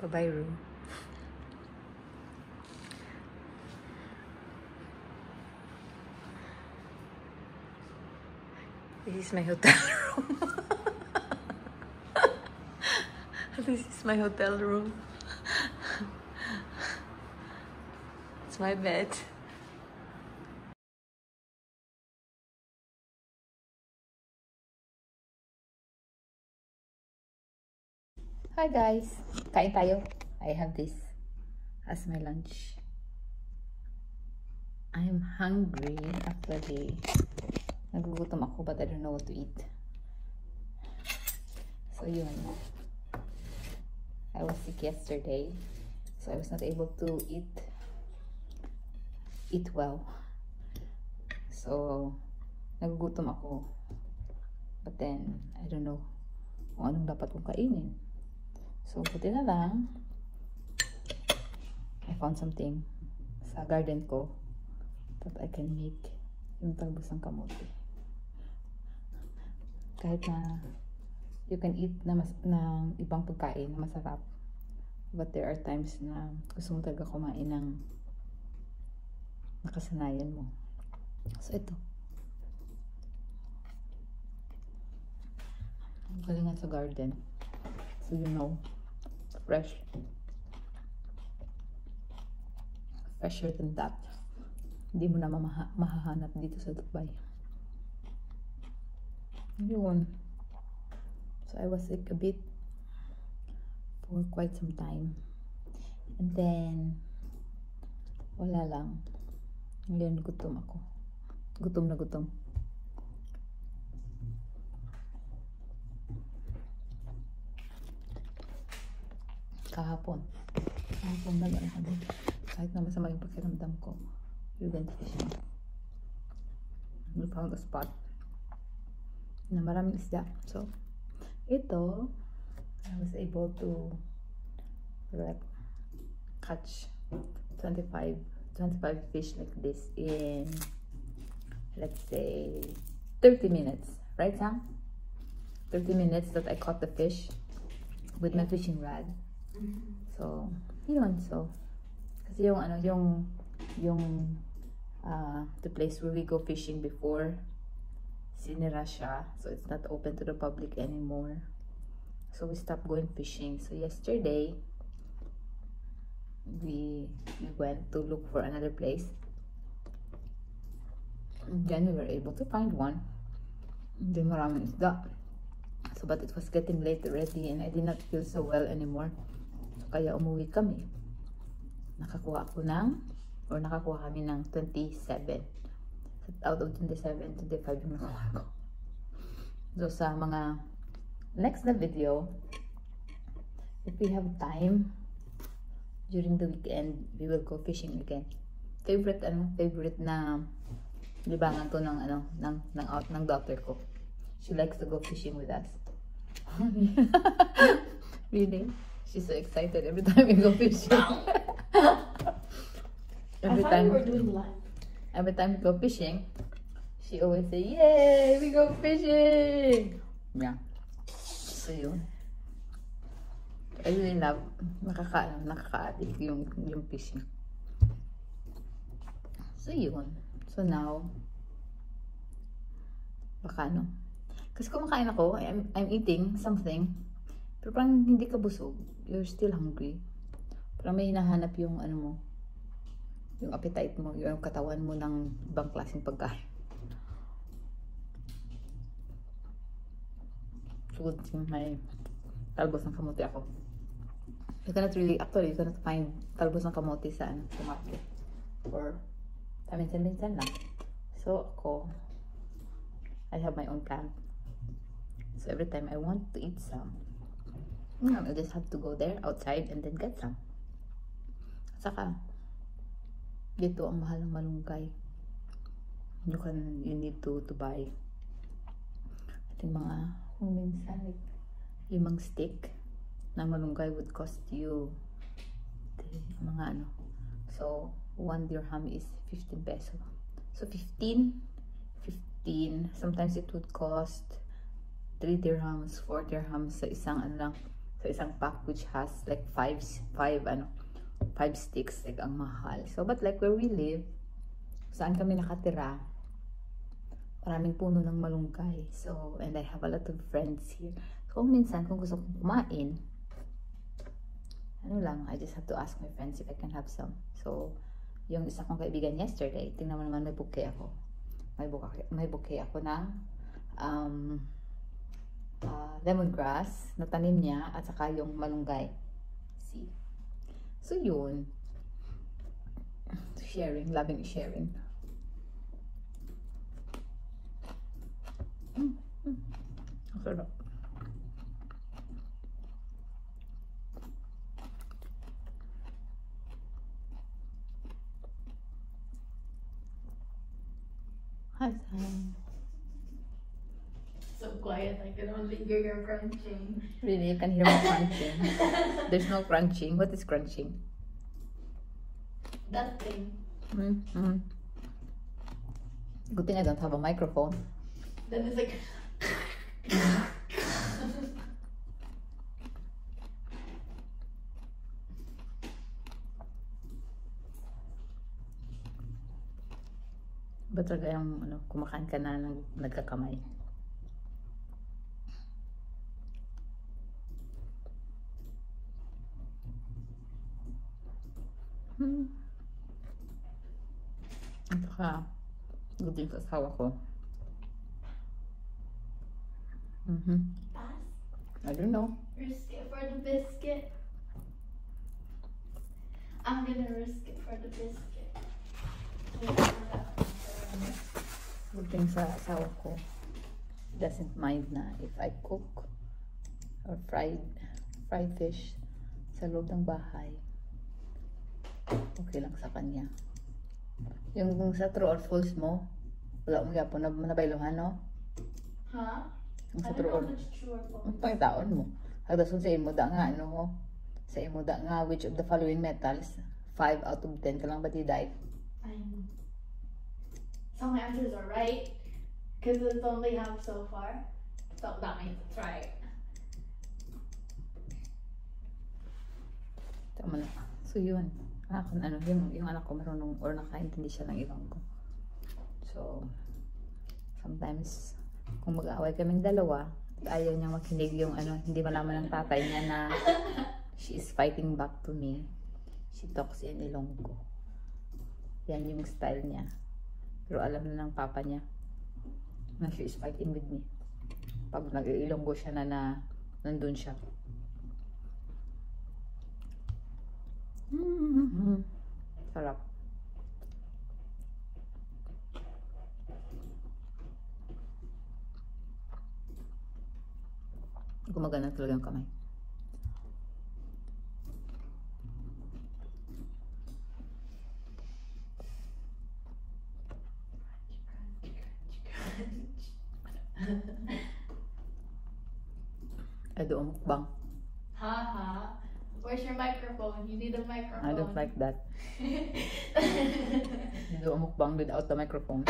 Bye-bye room. This is my hotel room. This is my hotel room. It's my bed. Hi guys, kain tayo. I have this as my lunch. I'm hungry actually. Nagugutom ako but I don't know what to eat. So yun. I was sick yesterday, so I was not able to eat well. So nagugutom ako. But then I don't know kung anong dapat kong kainin. So, buti na lang, I found something sa garden ko that I can make yung talbos ng kamote. Kahit na you can eat ng ibang pagkain na masarap. But there are times na gusto mo talaga kumain ng nakasanayan mo. So, ito. Galingan sa garden. So, you know. Fresher than that. Hindi mo na mahahanap dito sa Dubai. Yun. So I was sick a bit for quite some time. And then wala lang. Ngayon gutom ako. Gutom na gutom. Kahapon na gano'n din. Kahit na masama yung pakiramdam ko, we went fishing. We found a spot na maraming isda. So, ito, I was able to catch 25 fish like this in, let's say, 30 minutes. Right, Sam? 30 minutes that I caught the fish with my fishing rod. So, yun. So, kasi the place where we go fishing before, sinira siya. So, it's not open to the public anymore. So, we stopped going fishing. So, yesterday, we went to look for another place. And then, we were able to find one. And then, maraming isda. So, but it was getting late already and I did not feel so well anymore. Kaya umuwi kami. Nakakuha kami ng 27. Out of 27, 25 yung nakuha ko. So sa mga next na video, if we have time during the weekend, we will go fishing again. Favorite na libangan to ng daughter ko. She likes to go fishing with us. Really? She's so excited every time we go fishing. Every time we go fishing, she always say, "Yay, we go fishing!" Yeah. So yun. I really love nakaka-addict yung fishing. So yun. So now, kasi kumakain ako, I'm eating something, pero parang hindi ka busog. You're still hungry. Parang may hinahanap yung yung appetite mo, yung katawan mo ng ibang klaseng pagkain. So, may talbos ng kamote ako. You cannot find talbos ng kamote sa market. Or, minsan-minsan lang. So, I have my own plant. So, every time I want to eat some, I just have to go there outside and then get some. Saka, dito ang mahal ng malunggay. You need to buy. I think kung minsan, like, 5 stick na malunggay would cost you So, 1 dirham is 15 peso. So, 15, sometimes it would cost 3 dirhams, 4 dirhams sa So, isang pack which has like five sticks, like ang mahal. So, but like where we live, saan kami nakatira, maraming puno ng malunggay. So, and I have a lot of friends here. So, minsan, kung gusto kong kumain, ano lang, I just have to ask my friends if I can have some. So, yung isa kong kaibigan yesterday, tingnan mo naman, may bouquet ako. May bouquet ako ng lemongrass na tanim niya at saka yung malunggay. See? So, yun. Sharing, loving sharing. Sarap. Hi, Sam. So quiet, I can only hear your crunching. Really, you can hear me crunching. There's no crunching. What is crunching? That thing. Good thing I don't have a microphone. Then it's like. Ba't talaga yung kumakain ka na nagkakamay? At saka, good din sa asawa ko. Pass? I don't know. Risk it for the biscuit. I'm gonna risk it for the biscuit. Good thing sa asawa ko. Doesn't mind na if I cook or fried fish sa loob ng bahay. Okay lang sa kanya. Yung sa true or false mo, wala mong yapon na nabaylohan, no? Huh? Yung I sa don't true know or if it's true or false. ang pangitaon mo. Hagdason sa imo da nga, sa imo da nga, which of the following metals, 5 out of 10 ka lang ba di-dive? So my answers are right. Because it's only half so far. So that means it's right. Tama na. So yun. Yung anak ko marunong or nakaintindi siya ng ibang ko. So, sometimes, kung mag-aaway kaming dalawa, at ayaw niyang makinig yung hindi malaman ng tatay niya na she is fighting back to me. She talks in Ilonggo. Yan yung style niya. Pero alam na ng papa niya na she is fighting with me. Pag nag-Ilonggo siya na nandun siya. Sarap. Gumagana talaga yung kamay. I do a mukbang. Haha. Where's your microphone? You need a microphone. I don't like that. I do a mukbang without the microphone.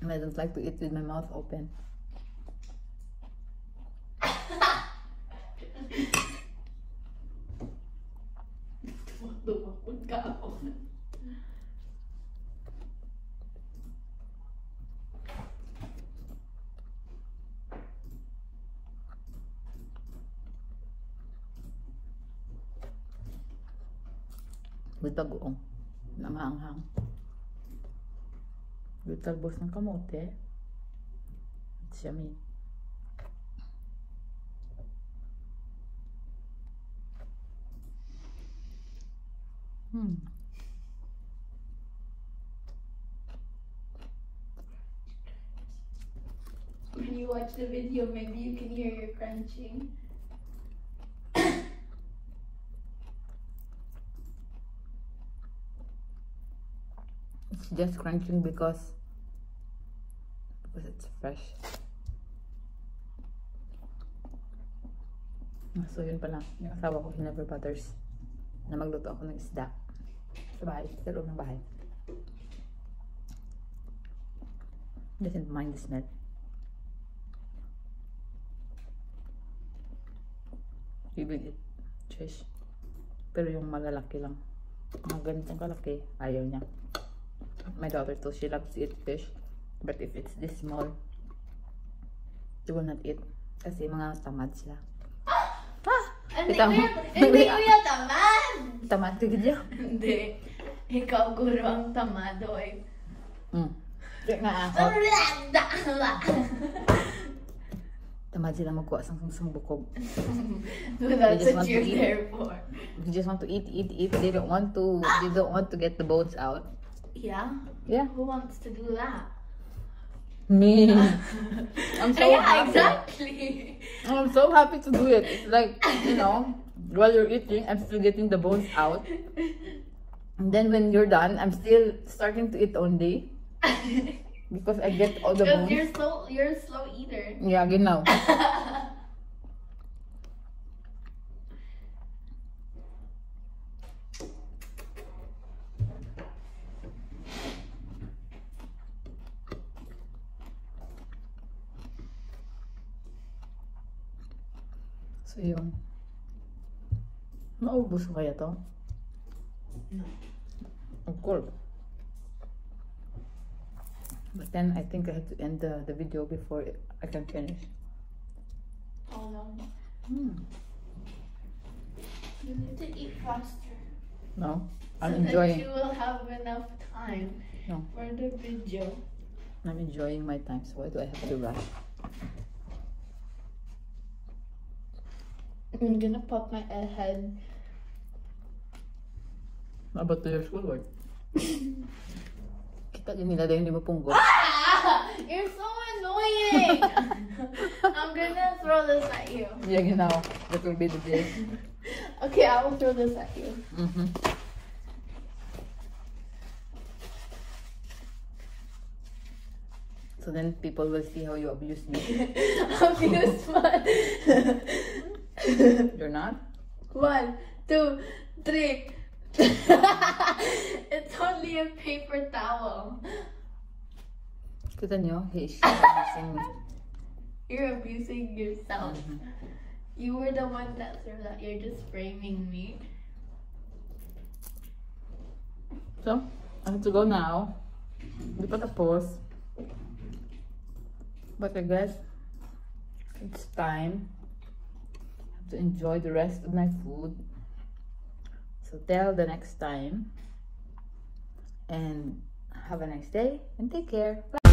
And I don't like to eat with my mouth open. Tumakbog ka ako. With bagoong na maanghang. With talbos ng kamote. It's yummy. When you watch the video, maybe you can hear your crunching. It's just crunching because it's fresh. So yun pala, yung asawa ko he never bothers na magluto ako ng isda. Sa bahay. Sa loob ng bahay. Doesn't mind the smell. He will eat fish. Pero yung malalaki lang. Mga ganitong kalaki, ayaw niya. My daughter too, she loves to eat fish. But if it's this small, she will not eat. Kasi mga tamad sila. Hindi Kita mo? ko yan tamad! Tamad ka gidya? Hindi. Ikaw guro ang tamado eh. Kaya nga ako. Tamad sila magkuha sang bukog. So that's just what want to you're eat. there for. They just want to eat. They don't want to get the bones out. Yeah? Yeah. Who wants to do that? Me. I'm so Yeah, happy. exactly. I'm so happy to do it. It's like, you know, while you're eating, I'm still getting the bones out. And then when you're done, I'm still starting to eat only. Because I get all the Because bones. you're a slow eater. Yeah, genau. So yun. Maubos ko kaya to? No. Of course. But then I think I have to end the video before I can finish. Oh no. Hmm. You need to eat faster. No, So I'm that enjoying. you will have enough time No. for the video. I'm enjoying my time. So why do I have to rush? I'm gonna pop my head. How about to your schoolwork? Kita din nila dahil hindi mo punggot. Ah! You're so annoying! I'm gonna throw this at you. Yeah, genau. That will be the day. Okay, I will throw this at you. So then people will see how you abuse me. Abuse what? You're not? 1, 2, 3. It's only a paper towel. Kita nyo? He's abusing me. You're abusing yourself. You were the one that threw that. You're just framing me. So, I have to go now. Hindi pa tapos. But I guess it's time. I have to enjoy the rest of my food. So till the next time. And have a nice day and take care. Bye.